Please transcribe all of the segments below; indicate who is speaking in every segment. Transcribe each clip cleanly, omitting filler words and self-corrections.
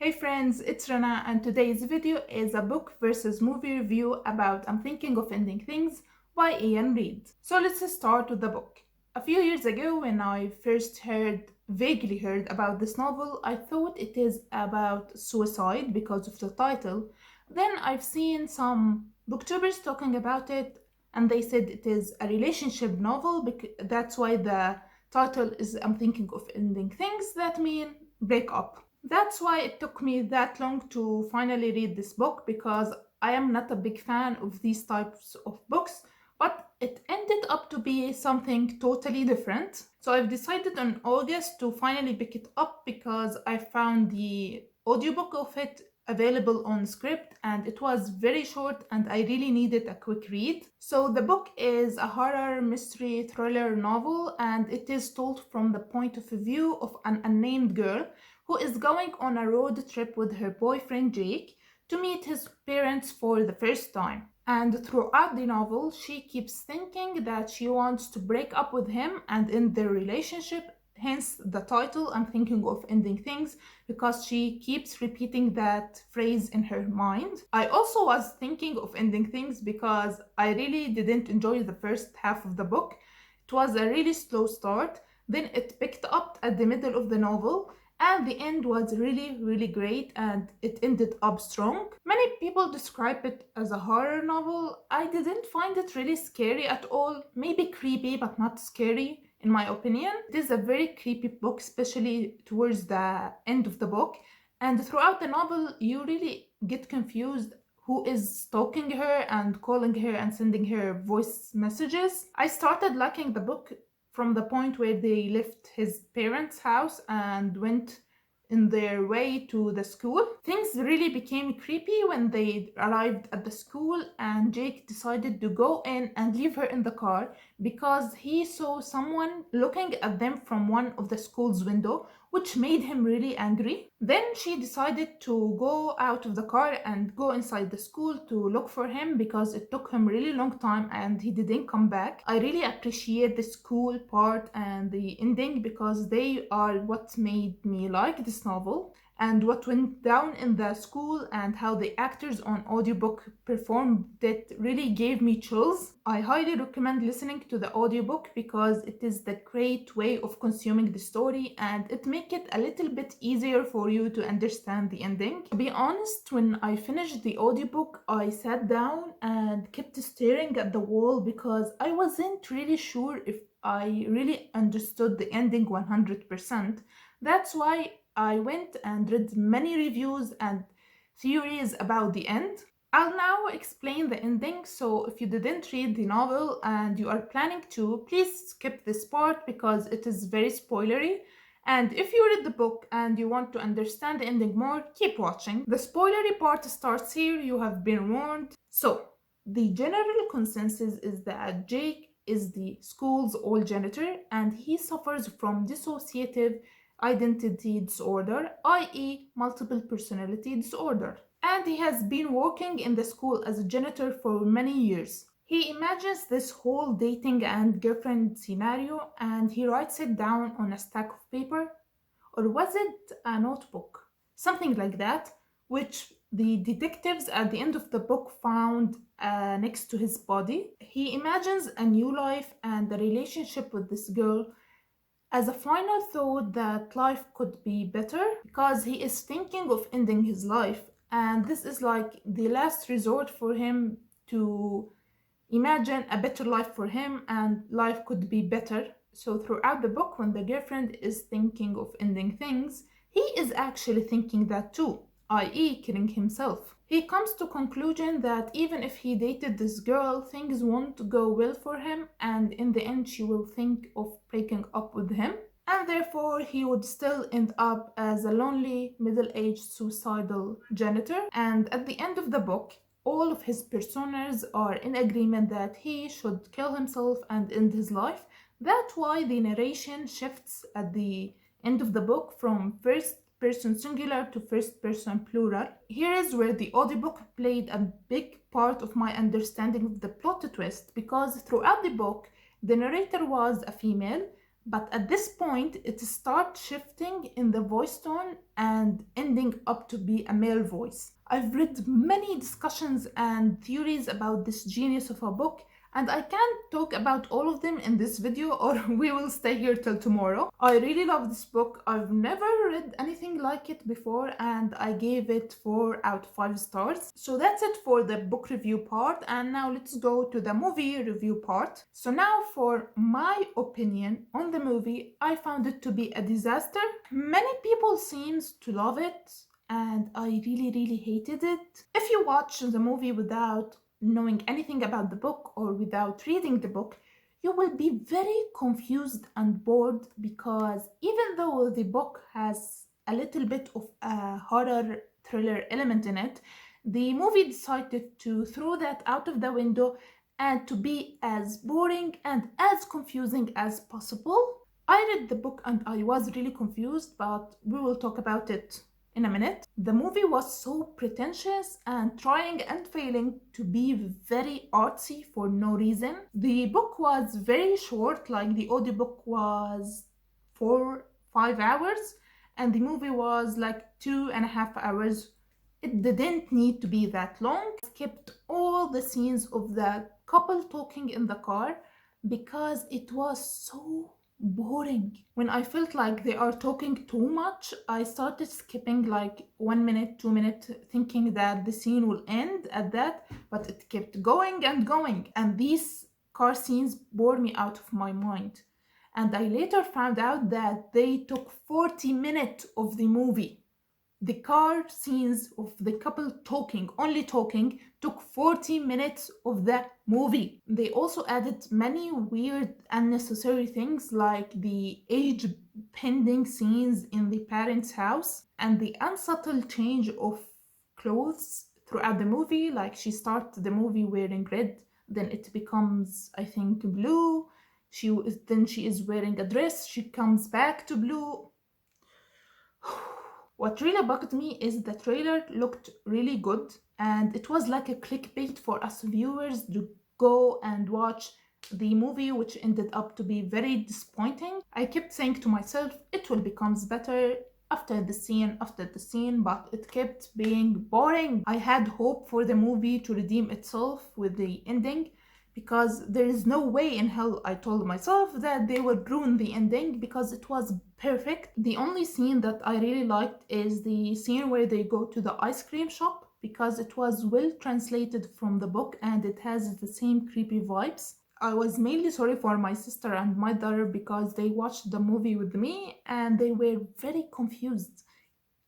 Speaker 1: Hey friends, it's Rana and today's video is a book versus movie review about I'm Thinking of Ending Things by Ian Reid. So let's start with the book. A few years ago when I first vaguely heard about this novel, I thought it is about suicide because of the title. Then I've seen some booktubers talking about it and they said it is a relationship novel, that's why the title is I'm Thinking of Ending Things, that mean break up. That's why it took me that long to finally read this book, because I am not a big fan of these types of books, but it ended up to be something totally different. So I've decided in August to finally pick it up because I found the audiobook of it available on Scribd and it was very short and I really needed a quick read. So the book is a horror mystery thriller novel and it is told from the point of view of an unnamed girl who is going on a road trip with her boyfriend Jake to meet his parents for the first time. And throughout the novel, she keeps thinking that she wants to break up with him and end their relationship, hence the title, I'm Thinking of Ending Things, because she keeps repeating that phrase in her mind. I also was thinking of ending things because I really didn't enjoy the first half of the book. It was a really slow start, then it picked up at the middle of the novel, and the end was really great and it ended up strong. Many people describe it as a horror novel. I didn't find it really scary at all, maybe creepy but not scary in my opinion. It is a very creepy book, especially towards the end of the book, and throughout the novel you really get confused who is stalking her and calling her and sending her voice messages. I started liking the book from the point where they left his parents' house and went in their way to the school. Things really became creepy when they arrived at the school and Jake decided to go in and leave her in the car because he saw someone looking at them from one of the school's window, which made him really angry. Then she decided to go out of the car and go inside the school to look for him because it took him really long time and he didn't come back. I really appreciate the school part and the ending because they are what made me like this novel. And what went down in the school and how the actors on audiobook performed it really gave me chills. I highly recommend listening to the audiobook because it is the great way of consuming the story and it makes it a little bit easier for you to understand the ending. To be honest, when I finished the audiobook, I sat down and kept staring at the wall because I wasn't really sure if I really understood the ending 100%. That's why I went and read many reviews and theories about the end. I'll now explain the ending, so if you didn't read the novel and you are planning to, please skip this part because it is very spoilery. And if you read the book and you want to understand the ending more, keep watching. The spoilery part starts here, you have been warned. So, the general consensus is that Jake is the school's old janitor and he suffers from dissociative identity disorder, i.e. multiple personality disorder. And he has been working in the school as a janitor for many years. He imagines this whole dating and girlfriend scenario and he writes it down on a stack of paper, or was it a notebook? Something like that, which the detectives at the end of the book found next to his body. He imagines a new life and a relationship with this girl as a final thought that life could be better because he is thinking of ending his life, and this is like the last resort for him to imagine a better life for him and life could be better. So throughout the book, when the girlfriend is thinking of ending things, he is actually thinking that too, i.e. killing himself. He comes to conclusion that even if he dated this girl, things won't go well for him and in the end she will think of breaking up with him, and therefore he would still end up as a lonely, middle-aged, suicidal janitor. And at the end of the book, all of his personas are in agreement that he should kill himself and end his life. That's why the narration shifts at the end of the book from first person singular to first person plural. Here is where the audiobook played a big part of my understanding of the plot twist, because throughout the book the narrator was a female, But at this point, it starts shifting in the voice tone and ending up to be a male voice. I've read many discussions and theories about this genius of a book, and I can't talk about all of them in this video or we will stay here till tomorrow. I really love this book. I've never read anything like it before and I gave it 4 out of 5 stars. So that's it for the book review part, and now let's go to the movie review part. So now for my opinion on the movie, I found it to be a disaster. Many people seems to love it and I really hated it. If you watch the movie without knowing anything about the book or without reading the book, you will be very confused and bored, because even though the book has a little bit of a horror thriller element in it, the movie decided to throw that out of the window and to be as boring and as confusing as possible. I read the book and I was really confused, but we will talk about it in a minute. The movie was so pretentious and trying and failing to be very artsy for no reason. The book was very short, like the audiobook was 4-5 hours and the movie was like 2.5 hours. It didn't need to be that long. I skipped all the scenes of the couple talking in the car because it was so boring. When I felt like they are talking too much, I started skipping like 1 minute, 2 minutes, thinking that the scene will end at that, but it kept going and going, and these car scenes bore me out of my mind. And I later found out that they took 40 minutes of the movie. The car scenes of the couple talking, only talking, took 40 minutes of the movie. They also added many weird, unnecessary things like the age pending scenes in the parents' house and the unsubtle change of clothes throughout the movie. Like she starts the movie wearing red, then it becomes, I think, blue. Then she is wearing a dress, she comes back to blue. What really bugged me is the trailer looked really good and it was like a clickbait for us viewers to go and watch the movie, which ended up to be very disappointing. I kept saying to myself, it will become better after the scene, but it kept being boring. I had hope for the movie to redeem itself with the ending, because there is no way in hell, I told myself, that they would ruin the ending because it was perfect. The only scene that I really liked is the scene where they go to the ice cream shop, because it was well translated from the book and it has the same creepy vibes. I was mainly sorry for my sister and my daughter because they watched the movie with me and they were very confused.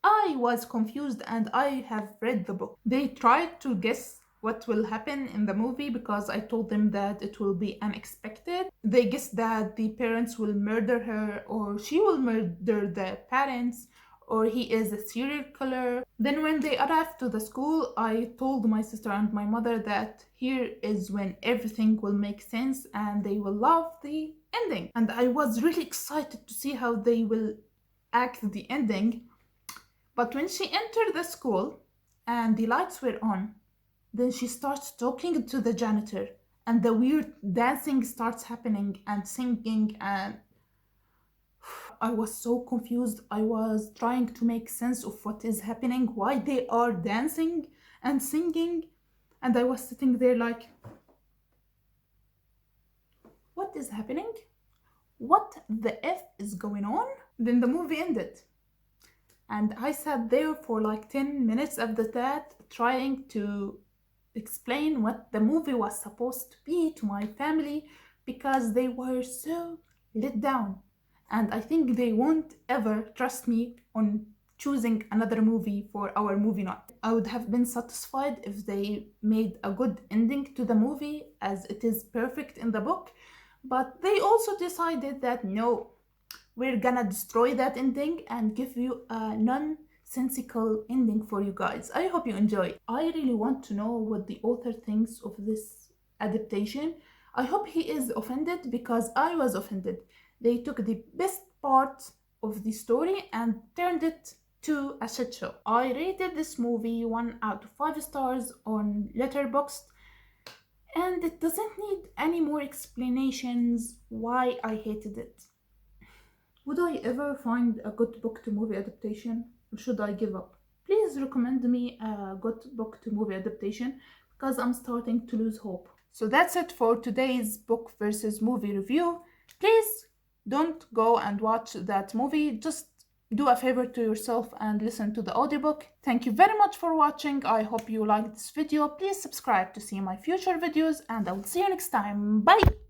Speaker 1: I was confused and I have read the book. They tried to guess what will happen in the movie because I told them that it will be unexpected. They guessed that the parents will murder her, or she will murder the parents, or he is a serial killer. Then when they arrived to the school, I told my sister and my mother that here is when everything will make sense and they will love the ending. And I was really excited to see how they will act the ending. But when she entered the school and the lights were on, then she starts talking to the janitor and the weird dancing starts happening and singing, and I was so confused. I was trying to make sense of what is happening, why they are dancing and singing, and I was sitting there like, what is happening? What the F is going on? Then the movie ended. And I sat there for like 10 minutes after that trying to explain what the movie was supposed to be to my family, because they were so let down and I think they won't ever trust me on choosing another movie for our movie night. I would have been satisfied if they made a good ending to the movie, as it is perfect in the book, but they also decided that no, we're gonna destroy that ending and give you a nonsensical ending for you guys. I hope you enjoy. I really want to know what the author thinks of this adaptation. I hope he is offended, because I was offended. They took the best part of the story and turned it to a shit show. I rated this movie 1 out of 5 stars on Letterboxd, and it doesn't need any more explanations why I hated it. Would I ever find a good book to movie adaptation, or should I give up? Please recommend me a good book to movie adaptation because I'm starting to lose hope. So that's it for today's book versus movie review. Please don't go and watch that movie. Just do a favor to yourself and listen to the audiobook. Thank you very much for watching. I hope you liked this video. Please subscribe to see my future videos and I will see you next time. Bye!